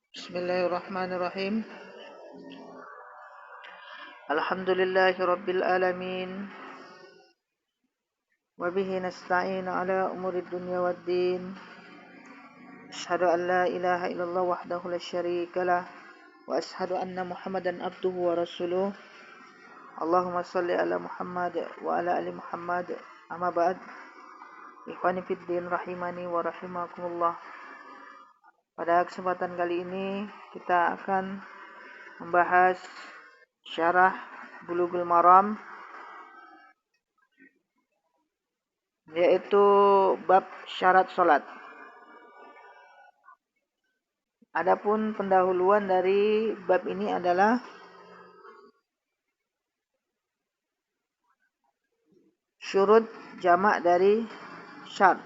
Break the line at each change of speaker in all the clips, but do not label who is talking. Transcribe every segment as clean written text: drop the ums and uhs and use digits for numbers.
Bismillahirrahmanirrahim. Alhamdulillahi rabbil alamin. Wa bihi nasta'in ala umuri dunya waddin. Asyhadu an la ilaha illallah wahdahu la syarika lah. Wa asyhadu anna Muhammadan abduhu wa rasuluh. Allahumma salli ala Muhammad wa ala ali Muhammad. Amma ba'd. Ikhwani fid din rahimani wa rahimakumullah. Pada kesempatan kali ini kita akan membahas syarah Bulughul Maram, yaitu bab syarat sholat. Adapun pendahuluan dari bab ini adalah syurut jamak dari syart.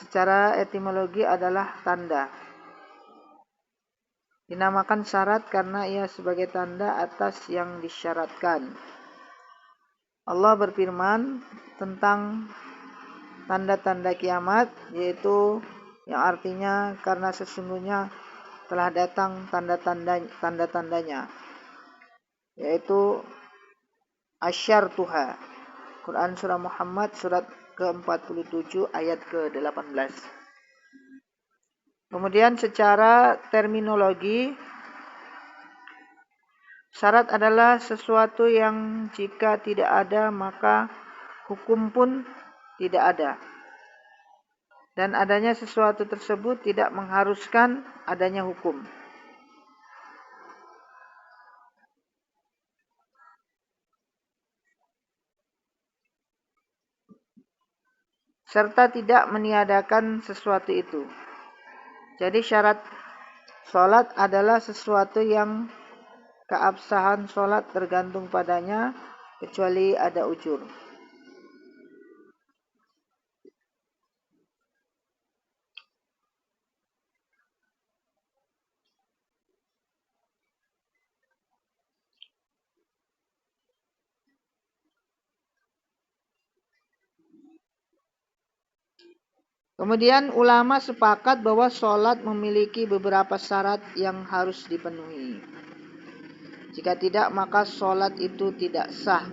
Secara etimologi adalah tanda. Dinamakan syarat karena ia sebagai tanda atas yang disyaratkan. Allah berfirman tentang tanda-tanda kiamat, yaitu yang artinya karena sesungguhnya telah datang tanda-tandanya, yaitu asyartuha. Quran surah Muhammad surat ke-47 ayat ke-18. Kemudian secara terminologi, syarat adalah sesuatu yang jika tidak ada maka hukum pun tidak ada. Dan adanya sesuatu tersebut tidak mengharuskan adanya hukum. Serta tidak meniadakan sesuatu itu. Jadi syarat sholat adalah sesuatu yang keabsahan sholat tergantung padanya kecuali ada ujur. Kemudian ulama sepakat bahwa sholat memiliki beberapa syarat yang harus dipenuhi. Jika tidak maka sholat itu tidak sah,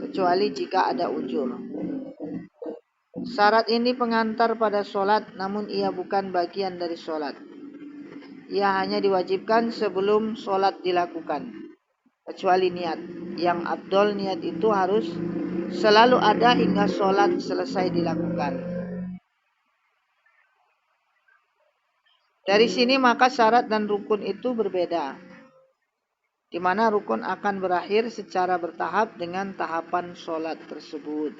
kecuali jika ada ujur. Syarat ini pengantar pada sholat, namun ia bukan bagian dari sholat. Ia hanya diwajibkan sebelum sholat dilakukan, kecuali niat. Yang afdol niat itu harus selalu ada hingga sholat selesai dilakukan. Dari sini maka syarat dan rukun itu berbeda, di mana rukun akan berakhir secara bertahap dengan tahapan sholat tersebut.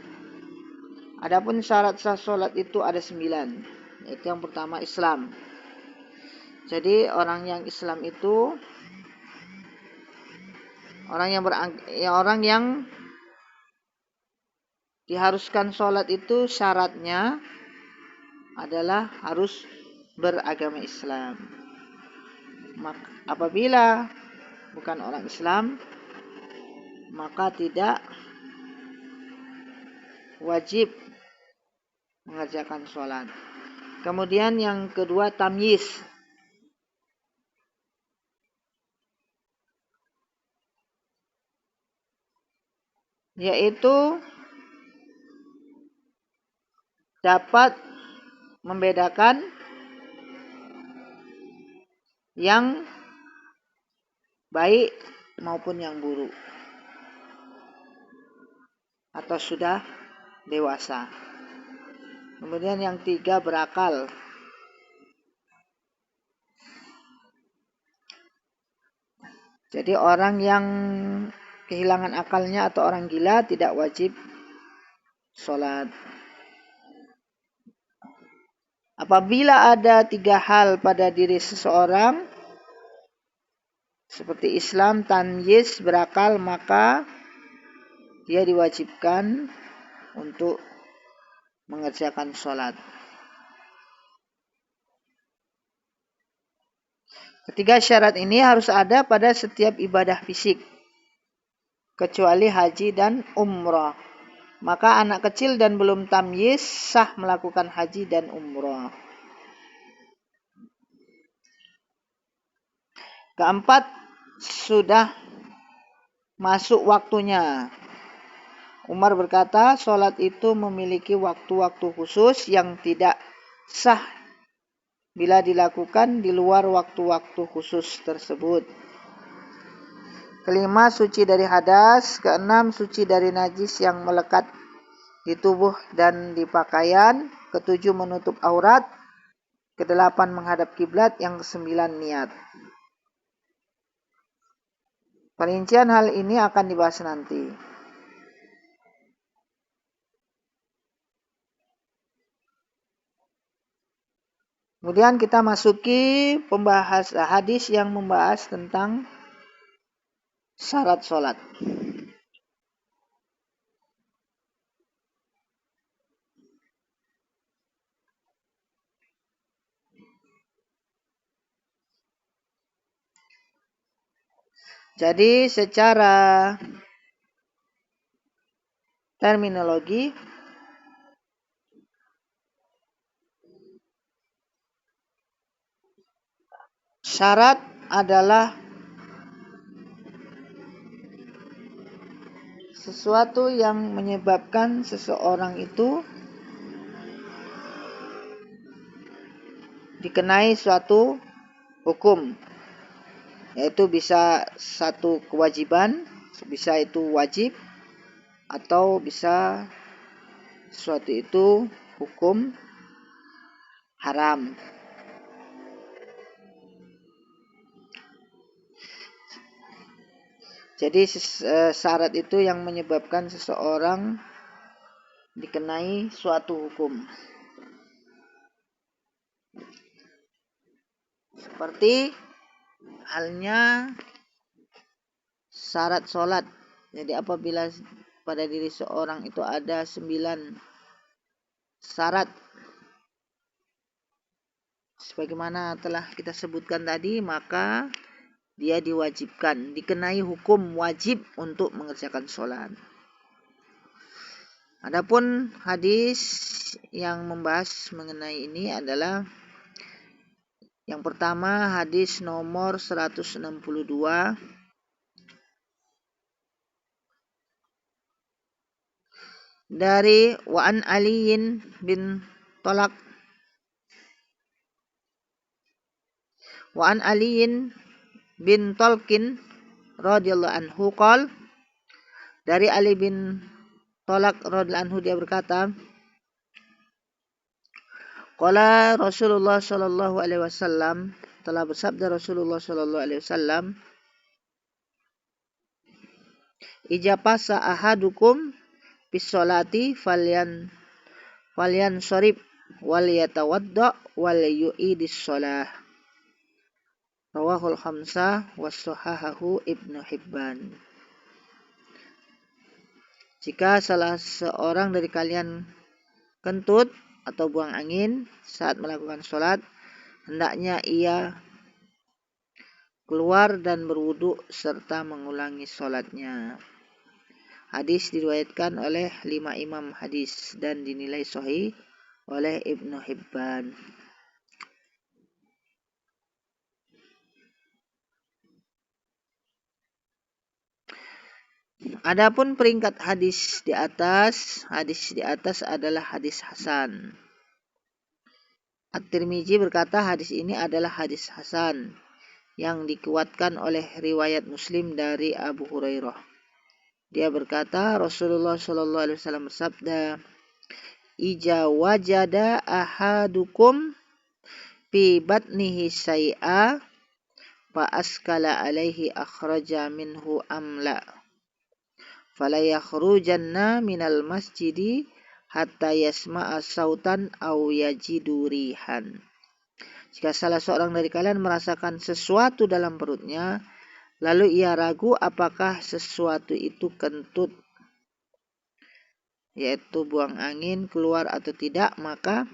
Adapun syarat sah sholat itu ada 9, yaitu yang pertama Islam. Jadi orang yang Islam itu orang yang diharuskan sholat itu syaratnya adalah harus beragama Islam. Maka apabila bukan orang Islam, maka tidak wajib mengerjakan sholat. Kemudian yang kedua tamyiz, yaitu dapat membedakan yang baik maupun yang buruk atau sudah dewasa. Kemudian yang tiga berakal. Jadi orang yang kehilangan akalnya atau orang gila tidak wajib sholat. Apabila ada 3 hal pada diri seseorang, seperti Islam, tamyiz, berakal, maka dia diwajibkan untuk mengerjakan sholat. Ketiga syarat ini harus ada pada setiap ibadah fisik, kecuali haji dan umrah. maka anak kecil dan belum tamyiz sah melakukan haji dan umroh. Keempat, sudah masuk waktunya. Umar berkata, sholat itu memiliki waktu-waktu khusus yang tidak sah bila dilakukan di luar waktu-waktu khusus tersebut. Kelima, suci dari hadas. Keenam, suci dari najis yang melekat di tubuh dan di pakaian. Ketujuh, menutup aurat. Kedelapan, menghadap kiblat. Yang kesembilan, niat. Perincian hal ini akan dibahas nanti. Kemudian kita masuki pembahas hadis yang membahas tentang syarat sholat. Jadi secara terminologi, syarat adalah sesuatu yang menyebabkan seseorang itu dikenai suatu hukum, yaitu bisa satu kewajiban, bisa itu wajib, atau bisa sesuatu itu hukum haram. Jadi syarat itu yang menyebabkan seseorang dikenai suatu hukum. Seperti halnya syarat sholat. Jadi apabila pada diri seorang itu ada 9 syarat, sebagaimana telah kita sebutkan tadi, maka dia diwajibkan, dikenai hukum wajib untuk mengerjakan sholat. Adapun hadis yang membahas mengenai ini adalah yang pertama, hadis nomor 162 dari Wa'an Aliyin bin Tolak Wa'an Aliyin bin Tolkin radhiyallahu anhu qol, dari Ali bin Tolak radhiyallahu anhu dia berkata, qala Rasulullah sallallahu alaihi wasallam, telah bersabda Rasulullah sallallahu alaihi wasallam, ijapasa ahadukum bis sholati falyan sharib wal yatawadda wal yu'idis sholah. Rawahul khamsah wa sahahahu Ibnu Hibban. Jika salah seorang dari kalian kentut atau buang angin saat melakukan sholat, hendaknya ia keluar dan berwudu serta mengulangi sholatnya. Hadis diriwayatkan oleh 5 imam hadis dan dinilai sahih oleh Ibnu Hibban. Adapun peringkat hadis di atas adalah hadis hasan. At-Tirmizi berkata hadis ini adalah hadis hasan yang dikuatkan oleh riwayat Muslim dari Abu Hurairah. Dia berkata, Rasulullah sallallahu alaihi wasallam bersabda, "Ija wajada ahadukum fi batnihi syai'a fa askala alaihi akhraja minhu amla. Fala yakhrujanna minal masjidi hatta yasma'a sautan aw yajidu rihan." Jika salah seorang dari kalian merasakan sesuatu dalam perutnya, lalu ia ragu apakah sesuatu itu kentut, yaitu buang angin keluar atau tidak, maka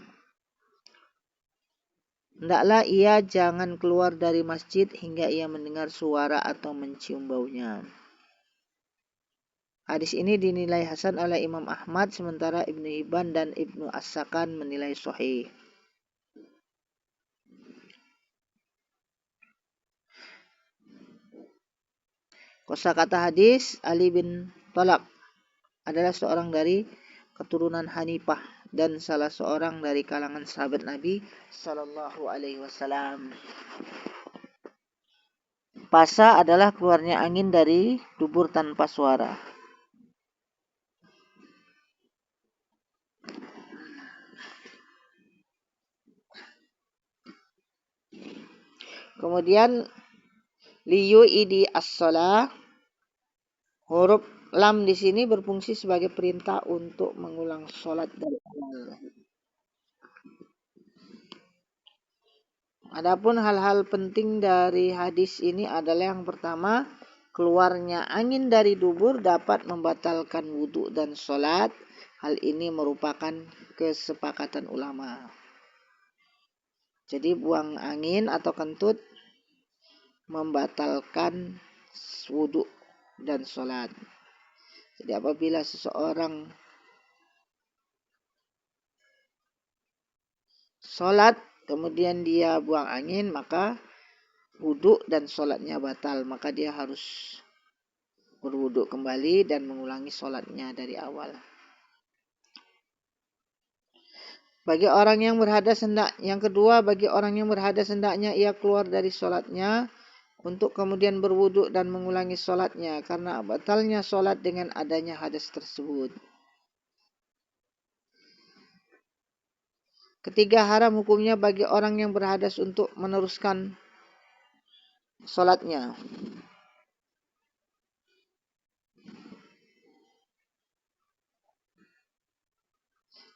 hendaklah ia jangan keluar dari masjid hingga ia mendengar suara atau mencium baunya. Hadis ini dinilai hasan oleh Imam Ahmad, sementara Ibnu Hibban dan Ibnu As-Sakan menilai sahih. Kosakata hadis, Ali bin Thalaq adalah seorang dari keturunan Hanifah dan salah seorang dari kalangan sahabat Nabi Sallallahu Alaihi Wasallam. Pasa adalah keluarnya angin dari dubur tanpa suara. Kemudian liyu idi as-shalah, huruf lam di sini berfungsi sebagai perintah untuk mengulang sholat dari awal. Adapun hal-hal penting dari hadis ini adalah yang pertama, keluarnya angin dari dubur dapat membatalkan wudhu dan sholat. Hal ini merupakan kesepakatan ulama. Jadi buang angin atau kentut membatalkan wudhu dan sholat. Jadi apabila seseorang sholat kemudian dia buang angin, maka wudhu dan sholatnya batal. Maka dia harus berwudhu kembali dan mengulangi sholatnya dari awal. Bagi orang yang berhadas yang kedua, bagi orang yang berhadas hendaknya ia keluar dari sholatnya untuk kemudian berwudhu dan mengulangi sholatnya, karena batalnya sholat dengan adanya hadas tersebut. Ketiga, haram hukumnya bagi orang yang berhadas untuk meneruskan sholatnya.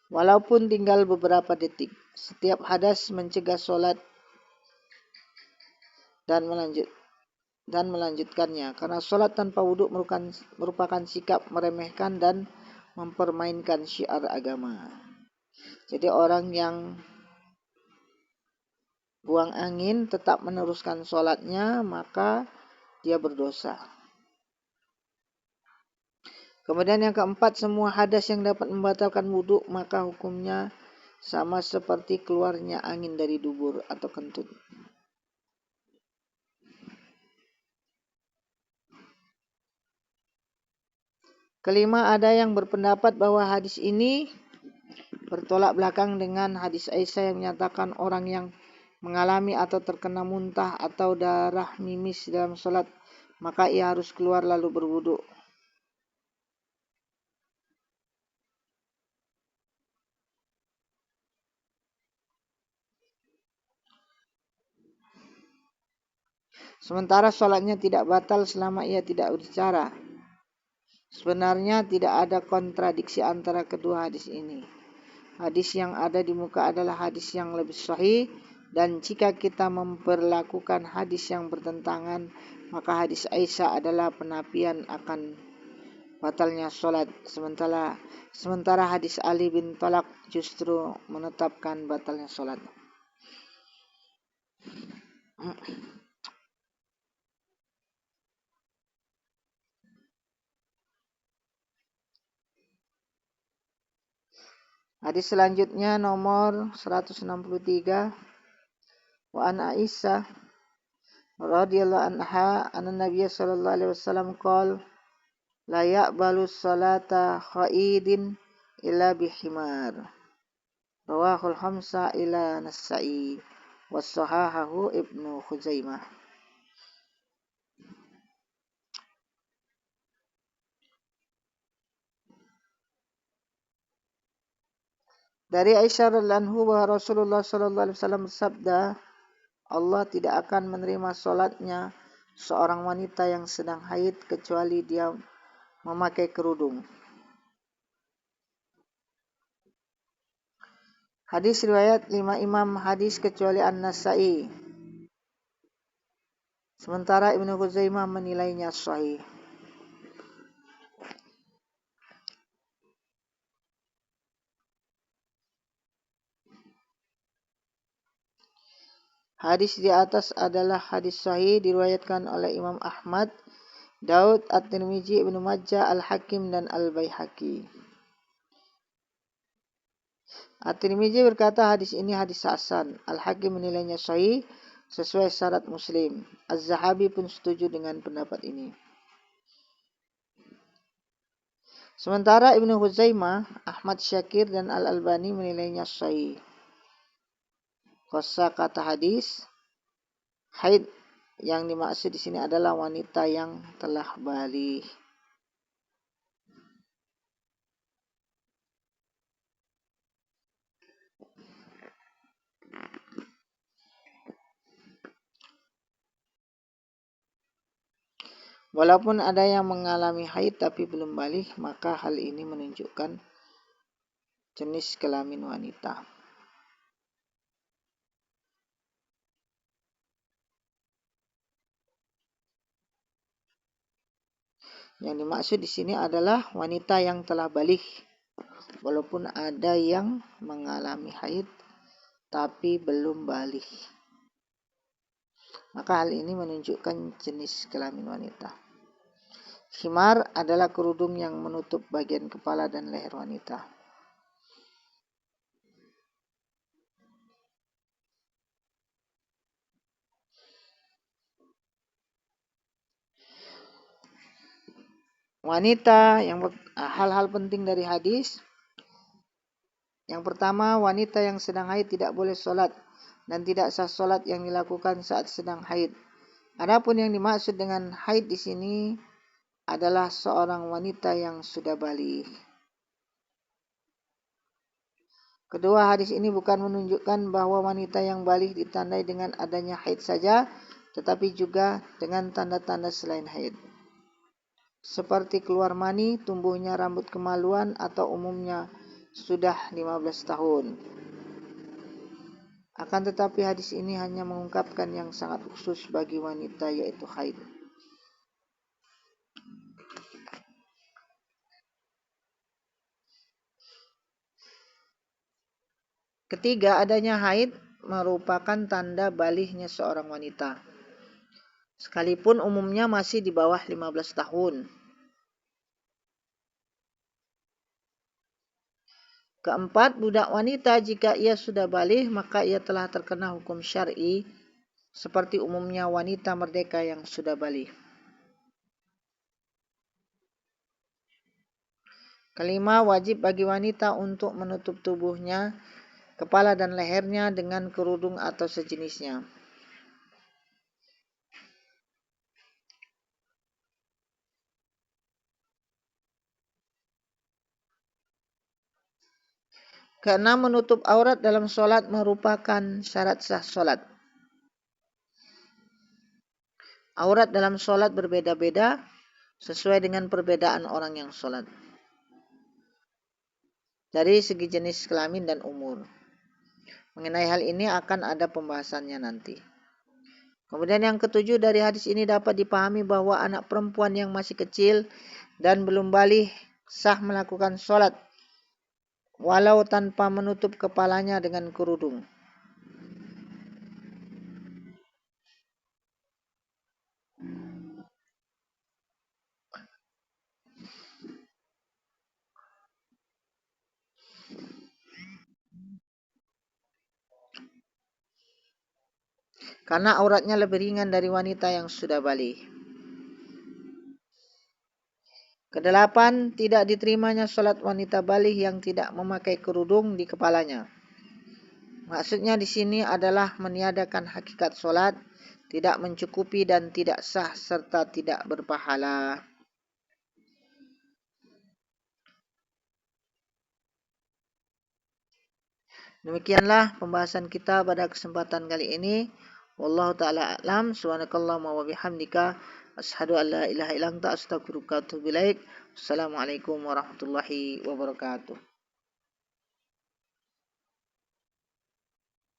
Walaupun tinggal beberapa detik, setiap hadas mencegah sholat dan melanjutkannya. Karena sholat tanpa wudhu merupakan sikap meremehkan dan mempermainkan syiar agama. Jadi orang yang buang angin tetap meneruskan sholatnya, maka dia berdosa. Kemudian yang keempat, semua hadas yang dapat membatalkan wudhu maka hukumnya sama seperti keluarnya angin dari dubur atau kentut. Kelima, ada yang berpendapat bahwa hadis ini bertolak belakang dengan hadis Aisyah yang menyatakan orang yang mengalami atau terkena muntah atau darah mimis dalam sholat, maka ia harus keluar lalu berwudhu. Sementara sholatnya tidak batal selama ia tidak berbicara. Sebenarnya tidak ada kontradiksi antara kedua hadis ini. Hadis yang ada di muka adalah hadis yang lebih sahih, dan jika kita memperlakukan hadis yang bertentangan, maka hadis Aisyah adalah penafian akan batalnya sholat, sementara hadis Ali bin Thalaq justru menetapkan batalnya sholat. Hadis selanjutnya nomor 163, wa an Aisyah radhiyallahu anha anna Nabiy sallallahu alaihi wasallam qala la yaqbalu salata khaidin illa bihimar. Rawahul khamsa ila Nasa'i wa sahahahu Ibnu Khuzaimah. Dari Aisyah radhiyallahu anhu bahwa Rasulullah sallallahu alaihi wasallam bersabda, Allah tidak akan menerima salatnya seorang wanita yang sedang haid kecuali dia memakai kerudung. Hadis riwayat 5 imam hadis kecuali An-Nasa'i. Sementara Ibnu Khuzaimah menilainya sahih. Hadis di atas adalah hadis sahih diriwayatkan oleh Imam Ahmad, Daud, At-Tirmizi, Ibnu Majah, Al-Hakim, dan Al-Baihaqi. At-Tirmizi berkata hadis ini hadis hasan. Al-Hakim menilainya sahih sesuai syarat Muslim. Az-Zahabi pun setuju dengan pendapat ini. Sementara Ibnu Huzaimah, Ahmad Syakir, dan Al-Albani menilainya sahih. Kosa kata hadis, haid yang dimaksud di sini adalah wanita yang telah balik. Walaupun ada yang mengalami haid tapi belum balik, maka hal ini menunjukkan jenis kelamin wanita. Yang dimaksud di sini adalah wanita yang telah balik. Walaupun ada yang mengalami haid tapi belum balik, maka hal ini menunjukkan jenis kelamin wanita. Khimar adalah kerudung yang menutup bagian kepala dan leher wanita. Wanita yang hal-hal penting dari hadis. Yang pertama, wanita yang sedang haid tidak boleh sholat dan tidak sah sholat yang dilakukan saat sedang haid. Adapun yang dimaksud dengan haid di sini adalah seorang wanita yang sudah balik. Kedua, hadis ini bukan menunjukkan bahwa wanita yang balik ditandai dengan adanya haid saja, tetapi juga dengan tanda-tanda selain haid. Seperti keluar mani, tumbuhnya rambut kemaluan, atau umumnya sudah 15 tahun. Akan tetapi hadis ini hanya mengungkapkan yang sangat khusus bagi wanita, yaitu haid. Ketiga, adanya haid merupakan tanda baliknya seorang wanita, sekalipun umumnya masih di bawah 15 tahun. Keempat, budak wanita jika ia sudah balik, maka ia telah terkena hukum syar'i seperti umumnya wanita merdeka yang sudah balik. Kelima, wajib bagi wanita untuk menutup tubuhnya, kepala dan lehernya dengan kerudung atau sejenisnya. Keenam, menutup aurat dalam sholat merupakan syarat sah sholat. Aurat dalam sholat berbeda-beda sesuai dengan perbedaan orang yang sholat, dari segi jenis kelamin dan umur. Mengenai hal ini akan ada pembahasannya nanti. Kemudian yang ketujuh, dari hadis ini dapat dipahami bahwa anak perempuan yang masih kecil dan belum balik sah melakukan sholat walau tanpa menutup kepalanya dengan kerudung. Karena auratnya lebih ringan dari wanita yang sudah balik. Kedelapan, tidak diterimanya sholat wanita balik yang tidak memakai kerudung di kepalanya. Maksudnya di sini adalah meniadakan hakikat sholat, tidak mencukupi dan tidak sah serta tidak berpahala. Demikianlah pembahasan kita pada kesempatan kali ini. Wallahu ta'ala a'lam. Subhanakallahumma wa bihamdika asyhadu an la ilaha illa anta astaghfiruka wa atubu ilaik. Assalamualaikum warahmatullahi wabarakatuh.